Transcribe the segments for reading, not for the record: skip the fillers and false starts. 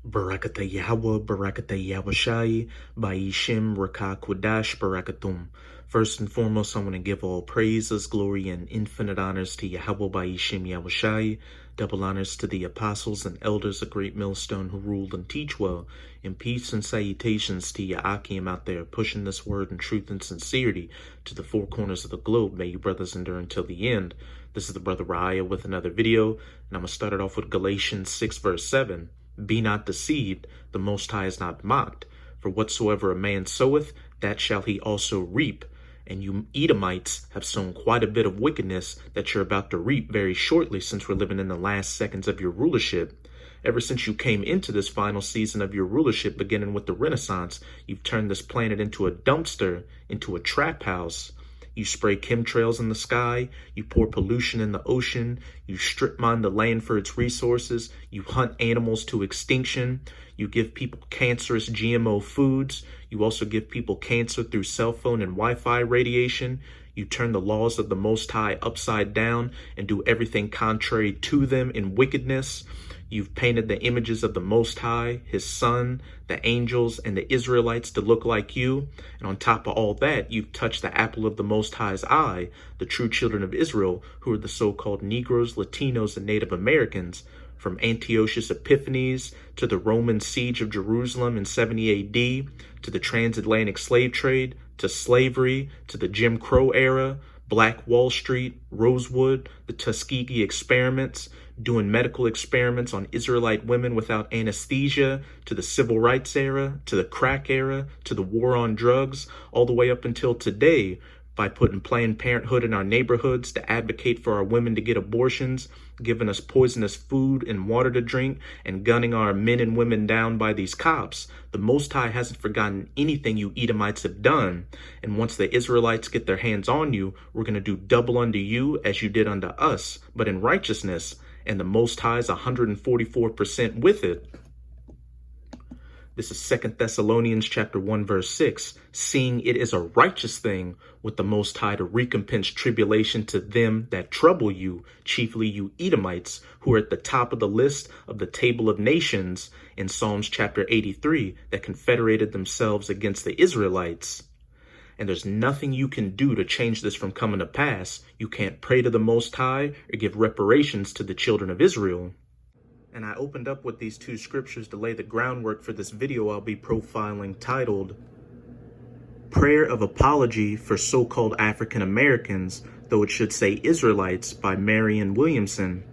Barakata Yahweh, Barakata Yahushai, Ba'ishim, Rakah Kodash, Barakatum. First and foremost, I want to give all praises, glory, and infinite honors to Yahweh, Ba'ishim, Yahushai. Double honors to the apostles and elders of Great Millstone who rule and teach well. And peace and salutations to Ya'akim out there pushing this word in truth and sincerity to the four corners of the globe. May you brothers endure until the end. This is the brother Raya with another video, and I'm going to start it off with Galatians 6 verse 7. Be not deceived, the Most High is not mocked. For whatsoever a man soweth, that shall he also reap. And you Edomites have sown quite a bit of wickedness that you're about to reap very shortly, since we're living in the last seconds of your rulership. Ever since you came into this final season of your rulership, beginning with the Renaissance, you've turned this planet into a dumpster, into a trap house. You spray chemtrails in the sky, you pour pollution in the ocean, you strip mine the land for its resources, you hunt animals to extinction, you give people cancerous GMO foods, you also give people cancer through cell phone and Wi-Fi radiation, you turn the laws of the Most High upside down and do everything contrary to them in wickedness. You've painted the images of the Most High, His Son, the angels, and the Israelites to look like you. And on top of all that, you've touched the apple of the Most High's eye, the true children of Israel, who are the so-called Negroes, Latinos, and Native Americans. From Antiochus Epiphanes to the Roman siege of Jerusalem in 70 AD, to the transatlantic slave trade, to slavery, to the Jim Crow era, Black Wall Street, Rosewood, the Tuskegee experiments, doing medical experiments on Israelite women without anesthesia, to the civil rights era, to the crack era, to the war on drugs, all the way up until today, by putting Planned Parenthood in our neighborhoods to advocate for our women to get abortions, giving us poisonous food and water to drink, and gunning our men and women down by these cops. The Most High hasn't forgotten anything you Edomites have done. And once the Israelites get their hands on you, we're going to do double unto you as you did unto us, but in righteousness. And the Most High is 144% with it. This is 2 Thessalonians chapter 1 verse 6. Seeing it is a righteous thing with the Most High to recompense tribulation to them that trouble you, chiefly you Edomites, who are at the top of the list of the table of nations in Psalms chapter 83 that confederated themselves against the Israelites. And there's nothing you can do to change this from coming to pass. You can't pray to the Most High or give reparations to the children of Israel. And I opened up with these two scriptures to lay the groundwork for this video I'll be profiling, titled Prayer of Apology for So-Called African Americans, though it should say Israelites, by Marion Williamson.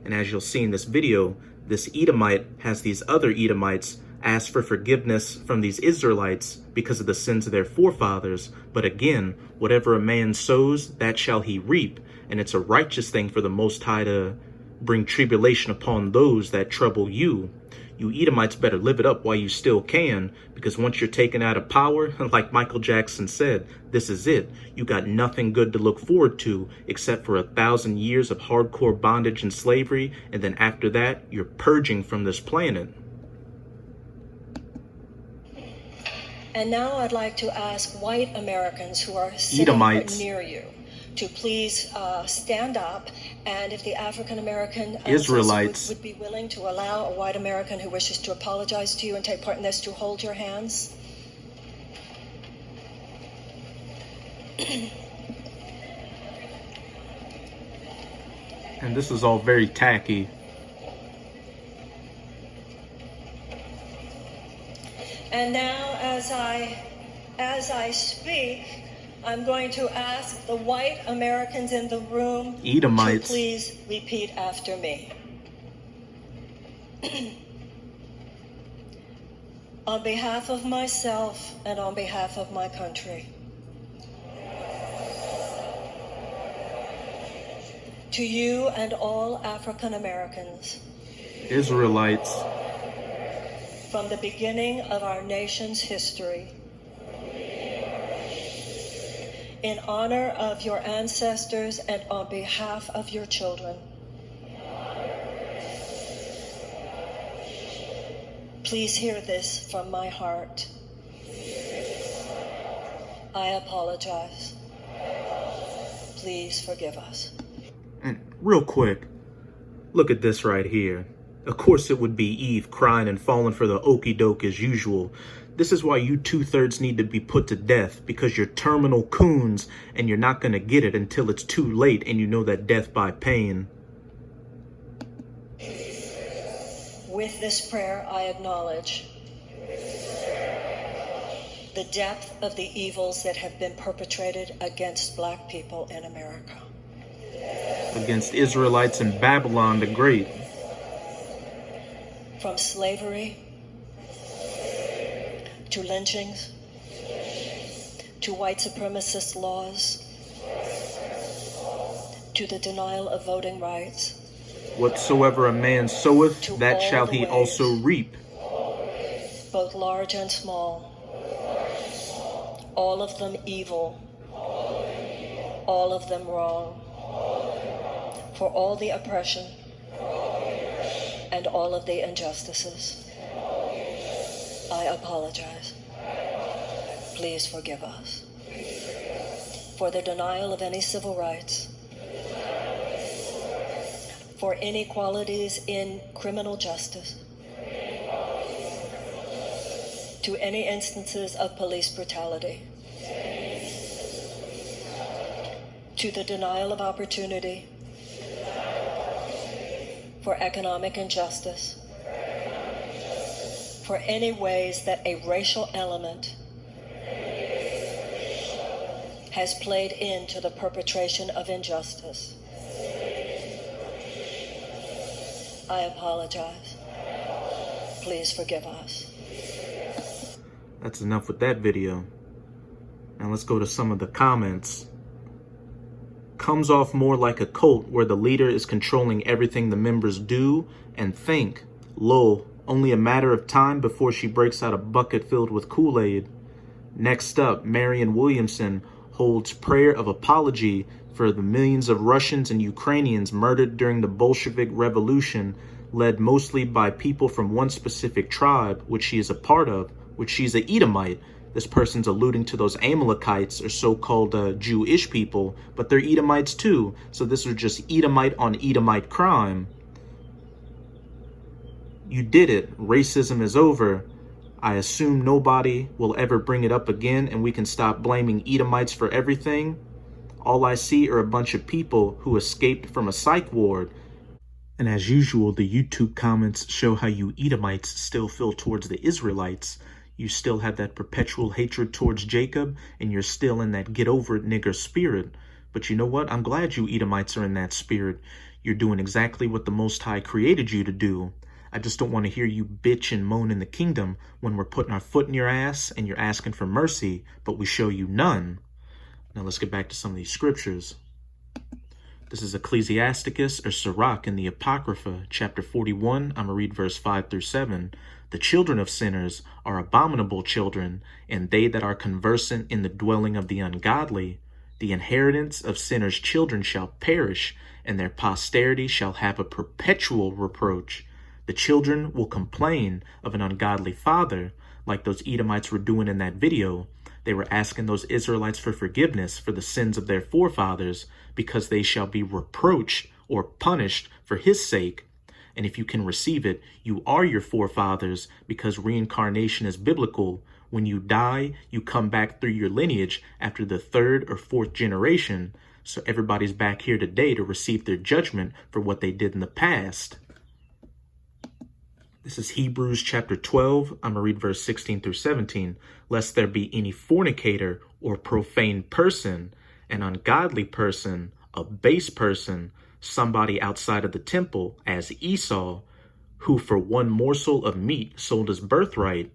And as you'll see in this video, this Edomite has these other Edomites ask for forgiveness from these Israelites because of the sins of their forefathers. But again, whatever a man sows, that shall he reap. And it's a righteous thing for the Most High to bring tribulation upon those that trouble you. You Edomites better live it up while you still can, because once you're taken out of power, like Michael Jackson said, this is it. You got nothing good to look forward to except for 1,000 years of hardcore bondage and slavery, and then after that, you're purging from this planet. And now I'd like to ask white Americans who are sitting near you to please stand up, and if the African American Israelites would be willing to allow a white American who wishes to apologize to you and take part in this to hold your hands. And this is all very tacky. And now as I speak, I'm going to ask the white Americans in the room Edomites to please repeat after me. On behalf of myself and on behalf of my country, to you and all African Americans, Israelites, from the beginning of our nation's history, in honor of your ancestors and on behalf of your children, please hear this from my heart. I apologize. Please forgive us. And real quick, look at this right here. Of course it would be Eve crying and falling for the okie doke as usual. This is why you 2/3 need to be put to death, because you're terminal coons and you're not going to get it until it's too late and you know that death by pain. With this prayer, I acknowledge the depth of the evils that have been perpetrated against Black people in America. Against Israelites in Babylon the Great. From slavery to lynchings to white supremacist laws to the denial of voting rights. Whatsoever a man soweth, that shall he ways, also reap. Both large and small. All of them evil. All of them wrong. For all the oppression and all of the injustices. I apologize. Please forgive us. For the denial of any civil rights. For inequalities in criminal justice. To any instances of police brutality. To the denial of opportunity. For economic injustice. For any ways that a racial element has played into the perpetration of injustice. I apologize. Please forgive us. That's enough with that video. Now let's go to some of the comments. Comes off more like a cult where the leader is controlling everything the members do and think. Lol, only a matter of time before she breaks out a bucket filled with Kool-Aid. Next up, Marianne Williamson holds prayer of apology for the millions of Russians and Ukrainians murdered during the Bolshevik Revolution, led mostly by people from one specific tribe, which she is a part of, which she's an Edomite. This person's alluding to those Amalekites, or so-called Jewish people, but they're Edomites too, so this was just Edomite on Edomite crime. You did it. Racism is over. I assume nobody will ever bring it up again and we can stop blaming Edomites for everything. All I see are a bunch of people who escaped from a psych ward. And as usual, the YouTube comments show how you Edomites still feel towards the Israelites. You still have that perpetual hatred towards Jacob, and you're still in that get over it nigger spirit. But you know what? I'm glad you Edomites are in that spirit. You're doing exactly what the Most High created you to do. I just don't want to hear you bitch and moan in the kingdom when we're putting our foot in your ass and you're asking for mercy, but we show you none. Now let's get back to some of these scriptures. This is Ecclesiasticus or Sirach in the Apocrypha, chapter 41. I'm going to read verse 5 through 7. The children of sinners are abominable children, and they that are conversant in the dwelling of the ungodly. The inheritance of sinners' children shall perish, and their posterity shall have a perpetual reproach. The children will complain of an ungodly father, like those Edomites were doing in that video. They were asking those Israelites for forgiveness for the sins of their forefathers, because they shall be reproached or punished for his sake. And if you can receive it, you are your forefathers, because reincarnation is biblical. When you die, you come back through your lineage after the 3rd or 4th generation. So everybody's back here today to receive their judgment for what they did in the past. This is Hebrews chapter 12. I'm going to read verse 16 through 17. Lest there be any fornicator or profane person, an ungodly person, a base person, somebody outside of the temple, as Esau, who for one morsel of meat sold his birthright.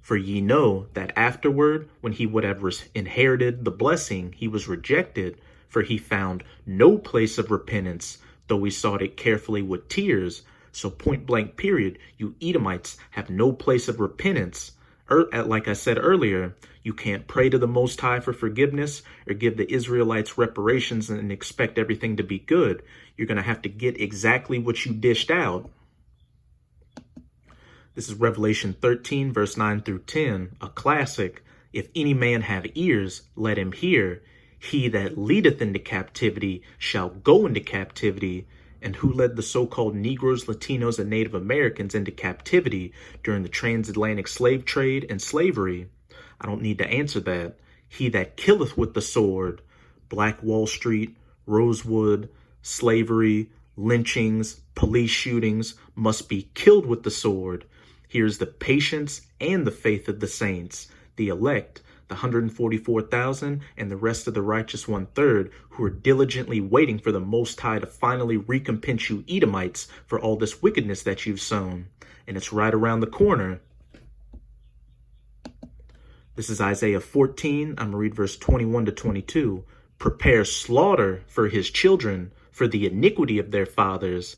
For ye know that afterward, when he would have inherited the blessing, he was rejected, for he found no place of repentance, though he sought it carefully with tears. So point blank period, you Edomites have no place of repentance. Like I said earlier, you can't pray to the Most High for forgiveness or give the Israelites reparations and expect everything to be good. You're going to have to get exactly what you dished out. This is Revelation 13, verse 9 through 10, a classic. If any man have ears, let him hear. He that leadeth into captivity shall go into captivity, And who led the so-called Negroes, Latinos, and Native Americans into captivity during the transatlantic slave trade and slavery? I don't need to answer that. He that killeth with the sword. Black Wall Street, Rosewood, slavery, lynchings, police shootings must be killed with the sword. Here's the patience and the faith of the saints, the elect, the 144,000 and the rest of the righteous 1/3 who are diligently waiting for the Most High to finally recompense you Edomites for all this wickedness that you've sown. And it's right around the corner. This is Isaiah 14. I'm going to read verse 21 to 22. Prepare slaughter for his children, for the iniquity of their fathers.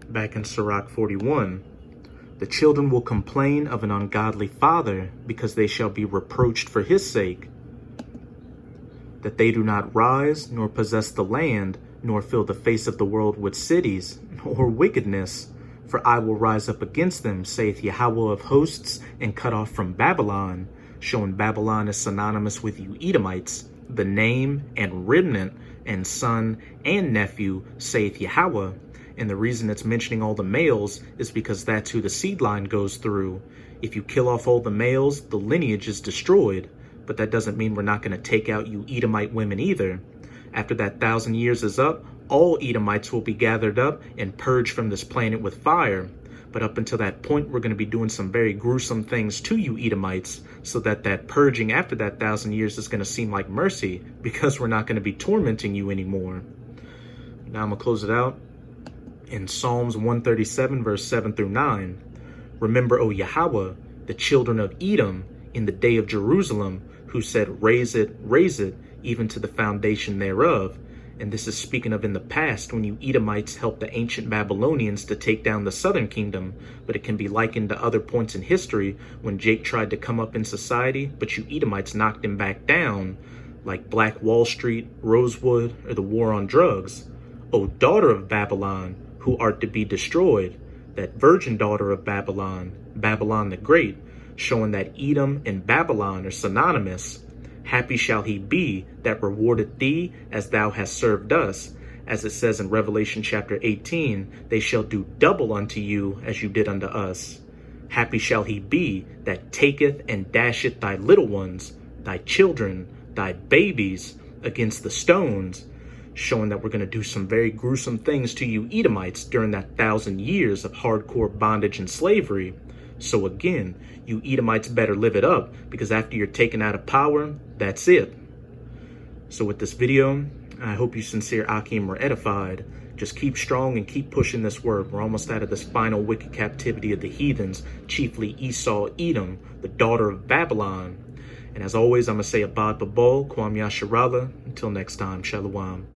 Back in Sirach 41. The children will complain of an ungodly father, because they shall be reproached for his sake, that they do not rise, nor possess the land, nor fill the face of the world with cities, or wickedness. For I will rise up against them, saith Yahweh of hosts, and cut off from Babylon, showing Babylon is synonymous with you Edomites, the name and remnant, and son and nephew, saith Yahweh. And the reason it's mentioning all the males is because that's who the seed line goes through. If you kill off all the males, the lineage is destroyed. But that doesn't mean we're not going to take out you Edomite women either. After that 1,000 years is up, all Edomites will be gathered up and purged from this planet with fire. But up until that point, we're going to be doing some very gruesome things to you Edomites, so that purging after that 1,000 years is going to seem like mercy, because we're not going to be tormenting you anymore. Now I'm going to close it out. In Psalms 137, verse 7 through 9, remember, O Yahweh, the children of Edom in the day of Jerusalem, who said, raise it, even to the foundation thereof. And this is speaking of in the past, when you Edomites helped the ancient Babylonians to take down the southern kingdom. But it can be likened to other points in history when Jake tried to come up in society, but you Edomites knocked him back down, like Black Wall Street, Rosewood, or the war on drugs. O daughter of Babylon, who art to be destroyed, that virgin daughter of Babylon, Babylon the Great, showing that Edom and Babylon are synonymous. Happy shall he be that rewardeth thee as thou hast served us. As it says in Revelation chapter 18, they shall do double unto you as you did unto us. Happy shall he be that taketh and dasheth thy little ones, thy children, thy babies, against the stones, showing that we're going to do some very gruesome things to you Edomites during that 1,000 years of hardcore bondage and slavery. So again, you Edomites better live it up, because after you're taken out of power, that's it. So with this video, I hope you sincere Akim were edified. Just keep strong and keep pushing this word. We're almost out of this final wicked captivity of the heathens, chiefly Esau, Edom, the daughter of Babylon. And as always, I'm going to say Abad Babal, Kwam Yasharala. Until next time, Shalom.